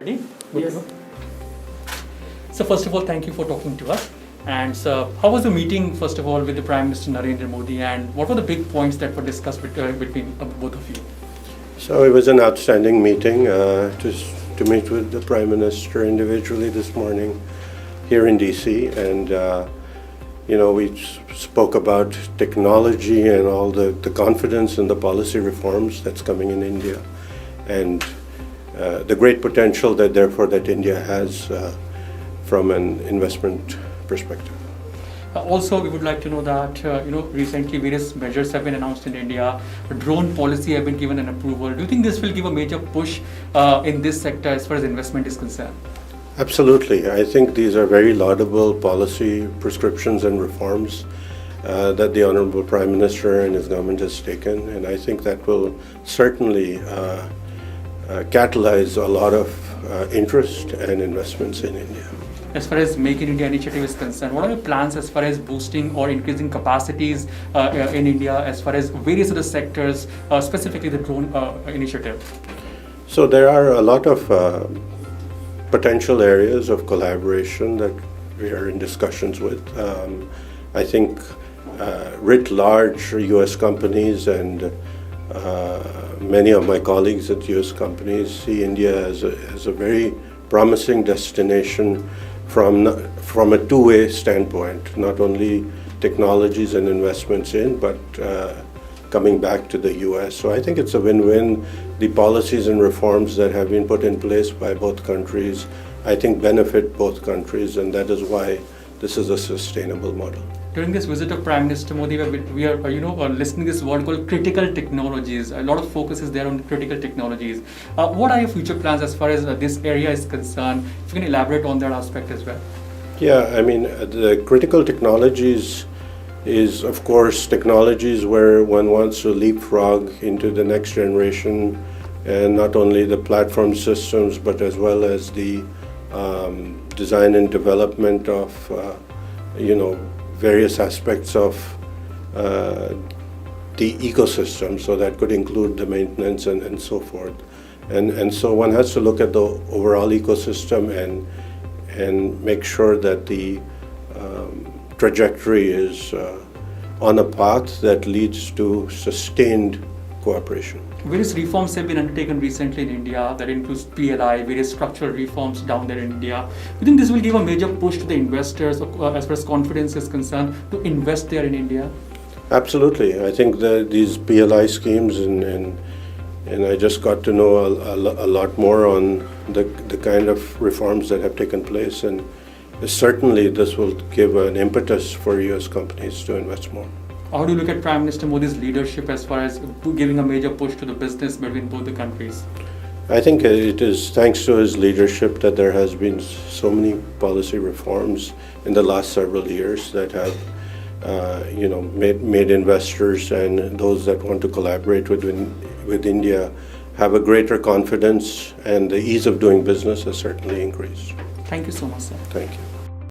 Ready? Yes. So first of all, thank you for talking to us. And so, how was the meeting, first of all, with the Prime Minister Narendra Modi, and what were the big points that were discussed between both of you? So it was an outstanding meeting to meet with the Prime Minister individually this morning here in DC, and we spoke about technology and all the confidence in the policy reforms that's coming in India, and the great potential that India has from an investment perspective. Also, we would like to know that recently various measures have been announced in India. A drone policy have been given an approval. Do you think this will give a major push in this sector as far as investment is concerned? Absolutely. I think these are very laudable policy prescriptions and reforms that the Honorable Prime Minister and his government has taken, and I think that will certainly catalyze a lot of interest and investments in India. As far as Make in India initiative is concerned, what are your plans as far as boosting or increasing capacities in India as far as various other sectors, specifically the drone initiative? So there are a lot of potential areas of collaboration that we are in discussions with. I think writ large, U.S. companies and many of my colleagues at U.S. companies see India as a very promising destination from a two-way standpoint, not only technologies and investments in, but coming back to the U.S. So I think it's a win-win. The policies and reforms that have been put in place by both countries, I think benefit both countries, and that is why this is a sustainable model. During this visit of Prime Minister Modi, we are listening to this word called critical technologies. A lot of focus is there on critical technologies. What are your future plans as far as this area is concerned? If you can elaborate on that aspect as well. Yeah, I mean, the critical technologies is, of course, technologies where one wants to leapfrog into the next generation, and not only the platform systems, but as well as the design and development of, various aspects of the ecosystem. So that could include the maintenance and so forth. And so one has to look at the overall ecosystem and make sure that the trajectory is on a path that leads to sustained cooperation. Various reforms have been undertaken recently in India that includes PLI, various structural reforms down there in India. Do you think this will give a major push to the investors as far as confidence is concerned to invest there in India? Absolutely. I think these PLI schemes and I just got to know a lot more on the kind of reforms that have taken place, and certainly this will give an impetus for U.S. companies to invest more. How do you look at Prime Minister Modi's leadership as far as giving a major push to the business between both the countries? I think it is thanks to his leadership that there has been so many policy reforms in the last several years that have made investors and those that want to collaborate with India have a greater confidence, and the ease of doing business has certainly increased. Thank you so much, sir. Thank you.